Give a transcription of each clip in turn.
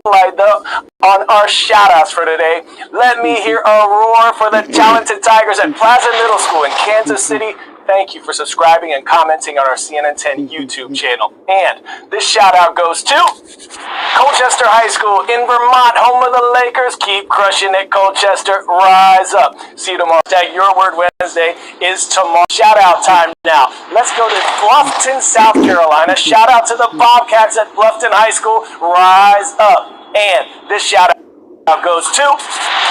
spotlight though on our shout-outs for today. Let me hear a roar for the talented Tigers at Plaza Middle School in Kansas City. Thank you for subscribing and commenting on our CNN 10 YouTube channel. And this shout-out goes to Colchester High School in Vermont, home of the Lakers. Keep crushing it, Colchester. Rise up. See you tomorrow. Your Word Wednesday is tomorrow. Shout-out time now. Let's go to Bluffton, South Carolina. Shout-out to the Bobcats at Bluffton High School. Rise up. And this shout-out goes to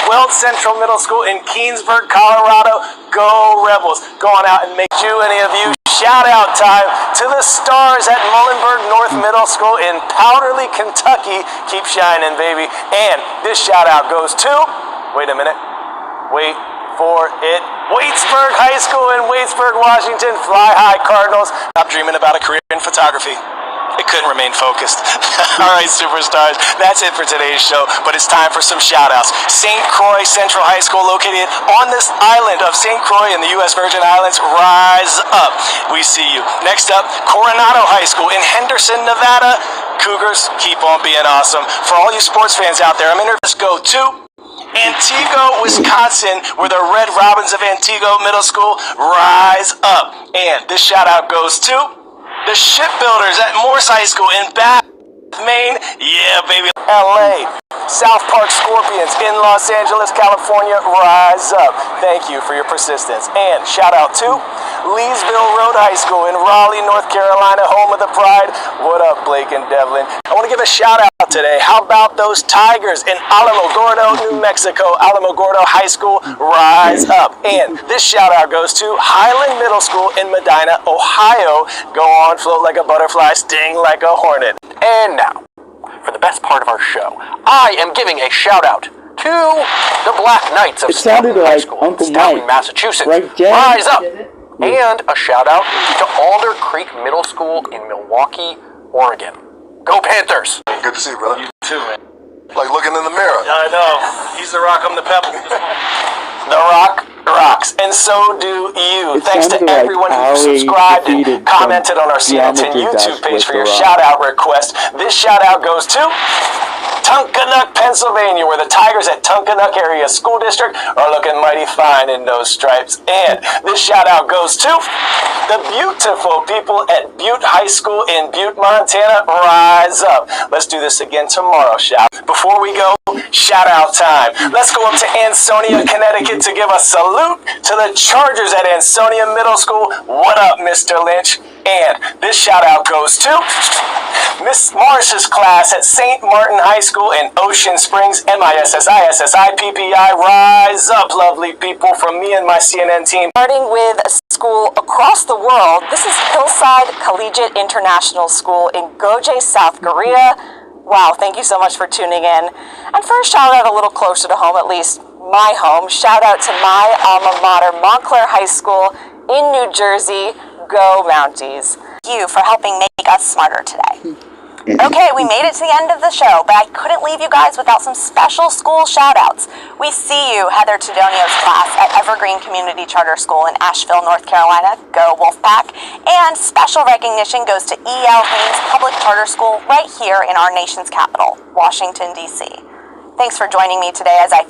Weld Central Middle School in Keensburg, Colorado. Go Rebels. Go on out and make any of you. Shout out time to the Stars at Muhlenberg North Middle School in Powderly, Kentucky. Keep shining, baby. And this shout out goes to, wait a minute, wait for it, Waitsburg High School in Waitsburg, Washington. Fly high, Cardinals. Stop dreaming about a career in photography. It couldn't remain focused. All right, superstars, that's it for today's show, but it's time for some shout-outs. St. Croix Central High School, located on this island of St. Croix in the U.S. Virgin Islands, rise up. We see you. Next up, Coronado High School in Henderson, Nevada. Cougars, keep on being awesome. For all you sports fans out there, I'm going to go to Antigo, Wisconsin, where the Red Robins of Antigo Middle School rise up. And this shout-out goes to the Shipbuilders at Morse High School in Bath, Maine. Yeah, baby. LA. South Park Scorpions in Los Angeles, California. Rise up. Thank you for your persistence. And shout out to Leesville Road High School in Raleigh, North Carolina, home of the Pride. What up, Blake and Devlin? I want to give a shout out today. How about those Tigers in Alamogordo, New Mexico? Alamogordo High School, rise up. And this shout out goes to Highland Middle School in Medina, Ohio. Go on, float like a butterfly, sting like a hornet. And now, for the best part of our show, I am giving a shout out to the Black Knights of Stoughton High School in Stoughton, Massachusetts. Rise up. And a shout out to Alder Creek Middle School in Milwaukee, Oregon. Go Panthers! Good to see you, brother. You too, man. Like looking in the mirror. I know. He's the rock, I'm the pebble. The Rock rocks, and so do you. Thanks to everyone who subscribed and commented on our CNN 10 YouTube page for your shout-out request. This shout-out goes to Tunkhannock, Pennsylvania, where the Tigers at Tunkhannock Area School District are looking mighty fine in those stripes. And this shout-out goes to the beautiful people at Butte High School in Butte, Montana. Rise up. Let's do this again tomorrow, shout. Before we go, shout-out time. Let's go up to Ansonia, Connecticut to give a salute to the Chargers at Ansonia Middle School. What up, Mr. Lynch? And this shout-out goes to Miss Morris's class at St. Martin High School in Ocean Springs, MISSISSIPPI. Rise up, lovely people, from me and my CNN team. Starting with a school across the world, this is Hillside Collegiate International School in Goje, South Korea. Wow, thank you so much for tuning in. And for a shout out a little closer to home, at least my home, shout out to my alma mater, Montclair High School in New Jersey. Go Mounties. Thank you for helping make us smarter today. Okay, we made it to the end of the show, but I couldn't leave you guys without some special school shout-outs. We see you, Heather Tidonio's class at Evergreen Community Charter School in Asheville, North Carolina. Go Wolfpack. And special recognition goes to E.L. Haynes Public Charter School right here in our nation's capital, Washington, D.C. Thanks for joining me today as I...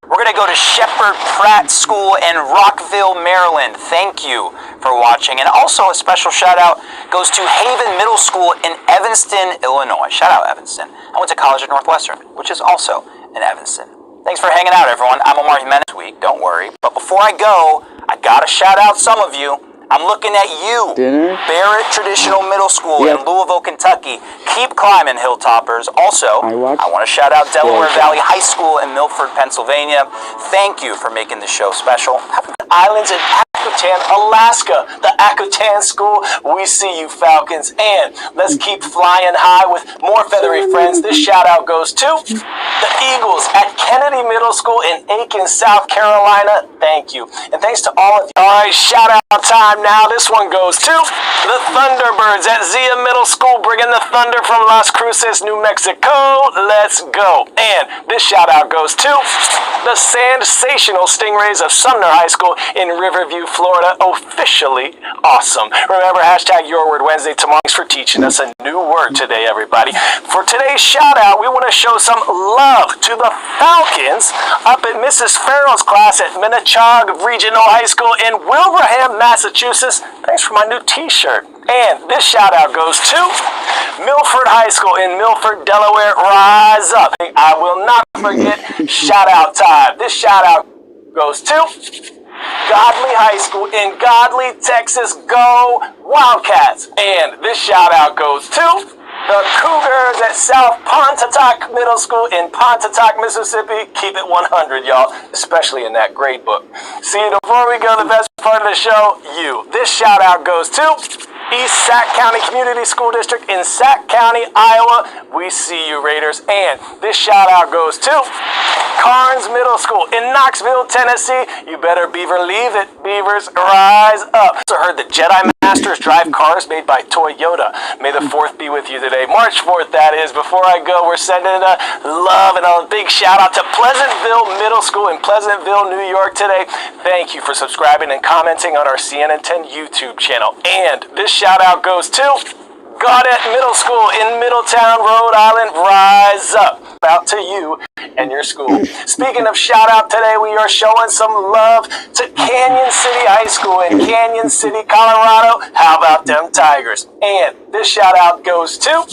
We're going to go to Shepherd Pratt School in Rockville, Maryland. Thank you for watching. And also a special shout out goes to Haven Middle School in Evanston, Illinois. Shout out, Evanston. I went to college at Northwestern, which is also in Evanston. Thanks for hanging out, everyone. I'm Omar Jimenez this week, don't worry. But before I go, I got to shout out some of you. I'm looking at you, Barrett Traditional Middle School in Louisville, Kentucky. Keep climbing, Hilltoppers. Also, I want to shout out Delaware Valley High School in Milford, Pennsylvania. Thank you for making the show special. Islands in Akutan, Alaska, the Akutan School. We see you, Falcons. And let's keep flying high with more feathery friends. This shout out goes to the Eagles at Kennedy Middle School in Aiken, South Carolina. Thank you. And thanks to all of you. All right, shout out time now. This one goes to the Thunderbirds at Zia Middle School, bringing the thunder from Las Cruces, New Mexico. Let's go. And this shout out goes to the sensational Stingrays of Sumner High School in Riverview, Florida officially awesome. Remember, hashtag Your Word Wednesday tomorrow. Thanks for teaching us a new word today, everybody. For today's shout out, we want to show some love to the Falcons up at Mrs. Farrell's class at Minnechaug Regional High School in Wilbraham, Massachusetts. Thanks for my new t-shirt. And this shout out goes to Milford High School in Milford, Delaware. Rise up. I will not forget shout out time. This shout out goes to Godley High School in Godley, Texas. Go Wildcats. And this shout out goes to the Cougars at South Pontotoc Middle School in Pontotoc, Mississippi. Keep it 100, y'all, especially in that grade book. See, before we go, the best part of the show, you. This shout out goes to East Sac County Community School District in Sac County, Iowa. We see you, Raiders. And this shout out goes to Carnes Middle School in Knoxville, Tennessee. You better Beaver leave it. Beavers, rise up. Also heard the Jedi Masters drive cars made by Toyota. May the 4th be with you today. March 4th, that is. Before I go, we're sending a love and a big shout out to Pleasantville Middle School in Pleasantville, New York today. Thank you for subscribing and commenting on our CNN 10 YouTube channel. And this shout out goes to Gaudette Middle School in Middletown, Rhode Island. Rise up. Out to you and your school. Speaking of shout out today, we are showing some love to Canyon City High School in Canyon City, Colorado. How about them Tigers? And this shout out goes to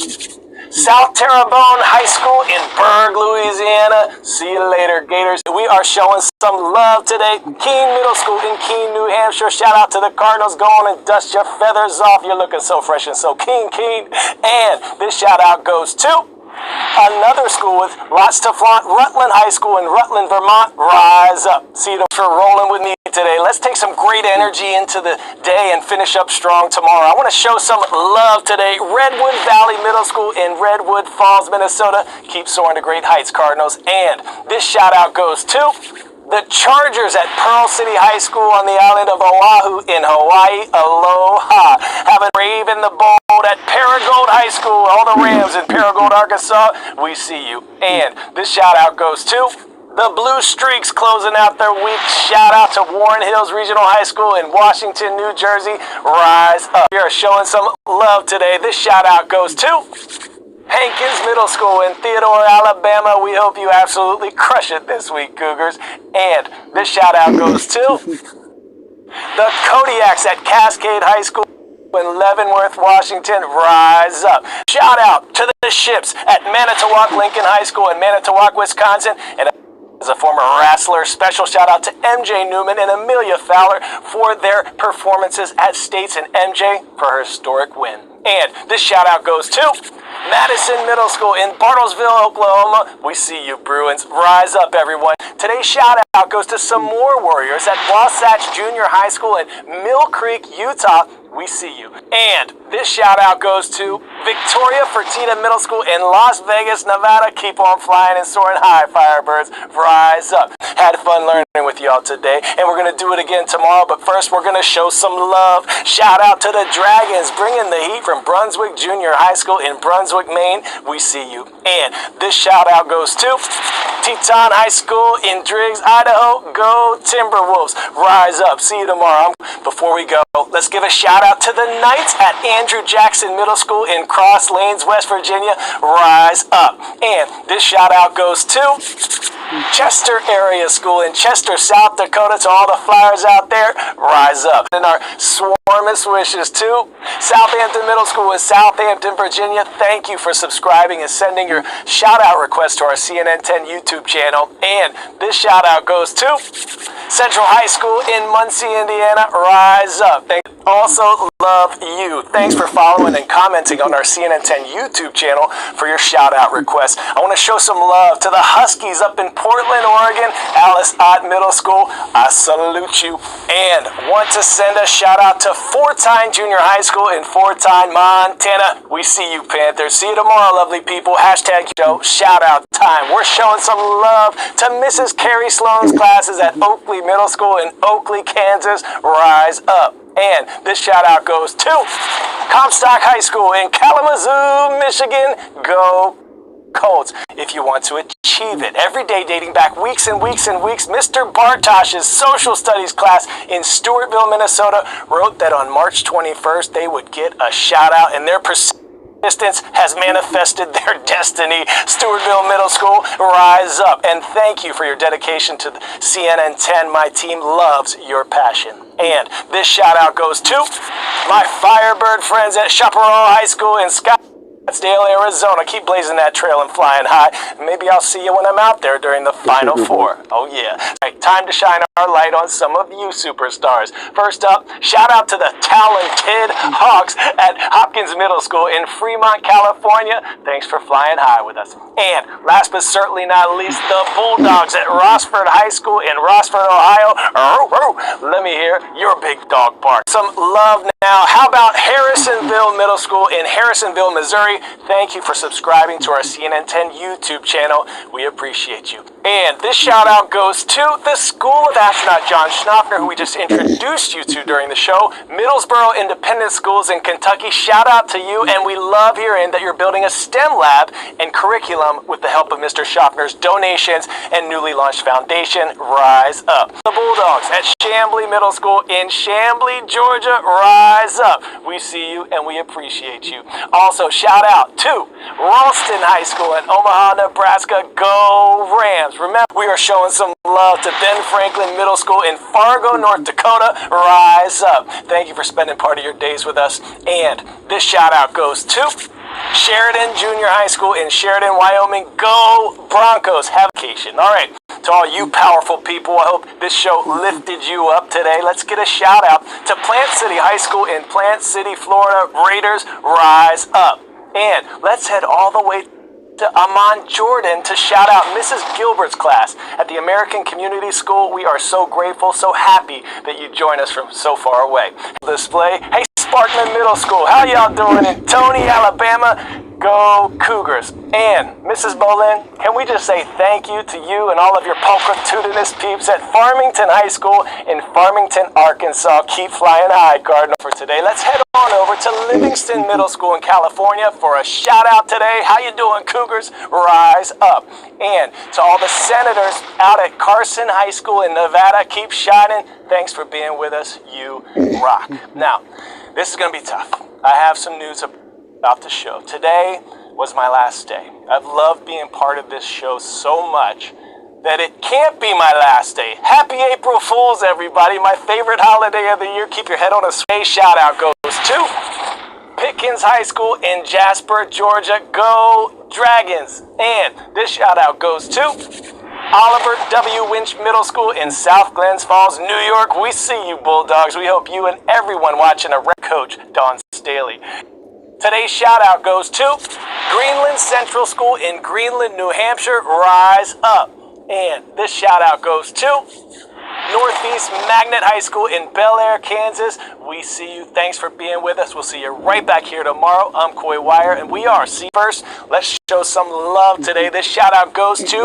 South Terrebonne High School in Berg, Louisiana. See you later, Gators. We are showing some love today. Keene Middle School in Keene, New Hampshire. Shout out to the Cardinals. Go on and dust your feathers off. You're looking so fresh and so keen. And this shout out goes to another school with lots to flaunt, Rutland High School in Rutland, Vermont. Rise up. See you for rolling with me today. Let's take some great energy into the day and finish up strong tomorrow. I want to show some love today. Redwood Valley Middle School in Redwood Falls, Minnesota. Keep soaring to great heights, Cardinals. And this shout out goes to the Chargers at Pearl City High School on the island of Oahu in Hawaii. Aloha. Have a brave in the bold at Paragould High School. All the Rams in Paragould, Arkansas. We see you. And this shout out goes to the Blue Streaks closing out their week. Shout out to Warren Hills Regional High School in Washington, New Jersey. Rise up. We are showing some love today. This shout out goes to Hankins Middle School in Theodore, Alabama. We hope you absolutely crush it this week, Cougars. And this shout out goes to the Kodiaks at Cascade High School in Leavenworth, Washington. Rise up. Shout out to the Ships at Manitowoc Lincoln High School in Manitowoc, Wisconsin. And as a former wrestler, special shout out to MJ Newman and Amelia Fowler for their performances at States and MJ for her historic win. And this shout out goes to Madison Middle School in Bartlesville, Oklahoma. We see you, Bruins. Rise up, everyone. Today's shout out goes to some more Warriors at Wasatch Junior High School in Mill Creek, Utah. We see you. And this shout out goes to Victoria Fertitta Middle School in Las Vegas, Nevada. Keep on flying and soaring high, Firebirds. Rise up. Had fun learning with y'all today, and we're going to do it again tomorrow. But first, we're going to show some love. Shout out to the Dragons, bringing the heat from Brunswick Junior High School in Brunswick, Maine. We see you. And this shout out goes to Teton High School in Driggs, Idaho. Go Timberwolves. Rise up. See you tomorrow. Before we go, let's give a shout out to the Knights at Andrew Jackson Middle School in Cross Lanes, West Virginia. Rise up. And this shout out goes to Chester Area School in Chester, South Dakota. To all the Flyers out there, rise up. And our warmest wishes to Southampton Middle School in Southampton, Virginia. Thank you for subscribing and sending your shout out request to our CNN 10 YouTube channel. And this shout out goes to Central High School in Muncie, Indiana. Rise up. Also love you. Thanks for following and commenting on our CNN 10 YouTube channel for your shout out requests. I want to show some love to the Huskies up in Portland, Oregon, Alice Ott Middle School. I salute you. And want to send a shout out to Fortine Junior High School in Fortine, Montana. We see you, Panthers. See you tomorrow, lovely people. Hashtag shout out time. We're showing some love to Mrs. Carrie Sloan's classes at Oakley Middle School in Oakley, Kansas. Rise up. And this shout out goes to Comstock High School in Kalamazoo, Michigan. Go codes if you want to achieve it. Every day dating back weeks and weeks and weeks, Mr. Bartosh's social studies class in Stewartville, Minnesota wrote that on March 21st they would get a shout out, and their persistence has manifested their destiny. Stewartville Middle School, rise up. And thank you for your dedication to CNN 10. My team loves your passion. And this shout out goes to my Firebird friends at Chaparral High School in Scottsdale, Arizona. Keep blazing that trail and flying high. Maybe I'll see you when I'm out there during the Final Four. Oh yeah. All right, time to shine our light on some of you superstars. First up, shout out to the talented Hawks at Hopkins Middle School in Fremont, California. Thanks for flying high with us. And last but certainly not least, the Bulldogs at Rossford High School in Rossford, Ohio. Let me hear your big dog bark. Some love now. How about Harrisonville Middle School in Harrisonville, Missouri? Thank you for subscribing to our CNN 10 YouTube channel. We appreciate you. And this shout out goes to the School of Astronaut John Schnaufner, who we just introduced you to during the show. Middlesboro Independent Schools in Kentucky, shout out to you. And we love hearing that you're building a STEM lab and curriculum with the help of Mr. Schnaufner's donations and newly launched foundation. Rise up. The Bulldogs at Chamblee Middle School in Chamblee, Georgia. Rise up. We see you and we appreciate you. Also, shout out to Ralston High School in Omaha, Nebraska. Go Rams. Remember, we are showing some love to Ben Franklin Middle School in Fargo, North Dakota. Rise up. Thank you for spending part of your days with us. And this shout out goes to Sheridan Junior High School in Sheridan, Wyoming. Go Broncos. Have a vacation. All right. To all you powerful people, I hope this show lifted you up today. Let's get a shout out to Plant City High School in Plant City, Florida. Raiders, rise up. And let's head all the way to Amman, Jordan to shout out Mrs. Gilbert's class at the American Community School. We are so grateful, so happy that you join us from so far away. Display. Hey, Sparkman Middle School, how y'all doing in Tony, Alabama? Go Cougars. And Mrs. Bolin, can we just say thank you to you and all of your pulchritudinous peeps at Farmington High School in Farmington, Arkansas. Keep flying high, Cardinal. For today, let's head on over to Livingston Middle School in California for a shout out today. How you doing, Cougars? Rise up. And to all the senators out at Carson High School in Nevada, keep shining. Thanks for being with us. You rock. Now, this is going to be tough. I have some news about the show. Today was my last day. I've loved being part of this show so much that it can't be my last day. Happy April Fools, everybody. My favorite holiday of the year. Keep your head on a straight. Shout out goes to Pickens High School in Jasper, Georgia. Go Dragons. And this shout out goes to Oliver W. Winch Middle School in South Glens Falls, New York. We see you, Bulldogs. We hope you and everyone watching are Coach Don Staley. Today's shout out goes to Greenland Central School in Greenland, New Hampshire. Rise up. And this shout out goes to Northeast Magnet High School in Bel Air, Kansas. We see you. Thanks for being with us. We'll see you right back here tomorrow. I'm Coy Wire, and we are. See, first, let's show some love today. This shout out goes to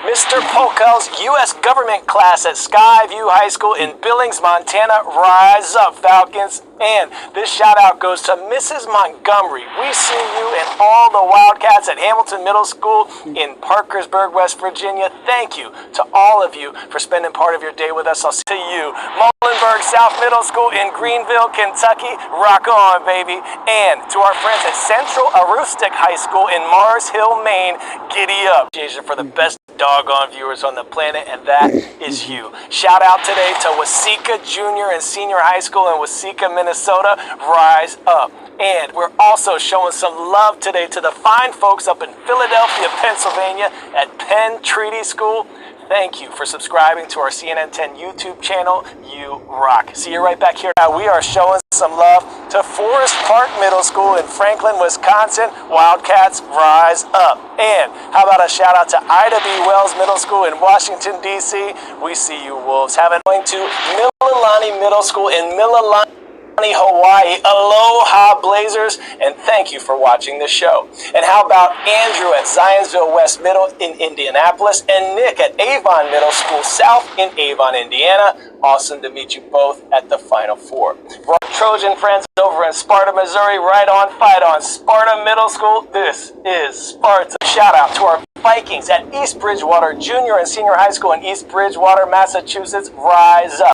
Mr. Polkel's U.S. government class at Skyview High School in Billings, Montana. Rise up, Falcons. And this shout out goes to Mrs. Montgomery. We see you and all the Wildcats at Hamilton Middle School in Parkersburg, West Virginia. Thank you to all of you for spending part of your day with us. I'll see you. Muhlenberg South Middle School in Greenville, Kentucky. Rock on, baby. And to our friends at Central Aroostook High School in Mars Hill, Maine. Giddy up. For the best doggone viewers on the planet, and that is you. Shout out today to Waseca Junior and Senior High School in Waseca, Minnesota. Rise up. And we're also showing some love today to the fine folks up in Philadelphia, Pennsylvania at Penn Treaty School. Thank you for subscribing to our CNN 10 YouTube channel. You rock. See you right back here. Now we are showing some love to Forest Park Middle School in Franklin, Wisconsin. Wildcats, rise up. And how about a shout out to Ida B. Wells Middle School in Washington, D.C. We see you, Wolves. Have it going to Mililani Middle School in Mililani, Hawaii. Aloha, Blazers, and thank you for watching the show. And how about Andrew at Zionsville West Middle in Indianapolis and Nick at Avon Middle School South in Avon, Indiana. Awesome to meet you both at the Final Four. For our Trojan friends over in Sparta, Missouri. Right on, fight on. Sparta Middle School, this is Sparta. Shout out to our Vikings at East Bridgewater Junior and Senior High School in East Bridgewater, Massachusetts. Rise up.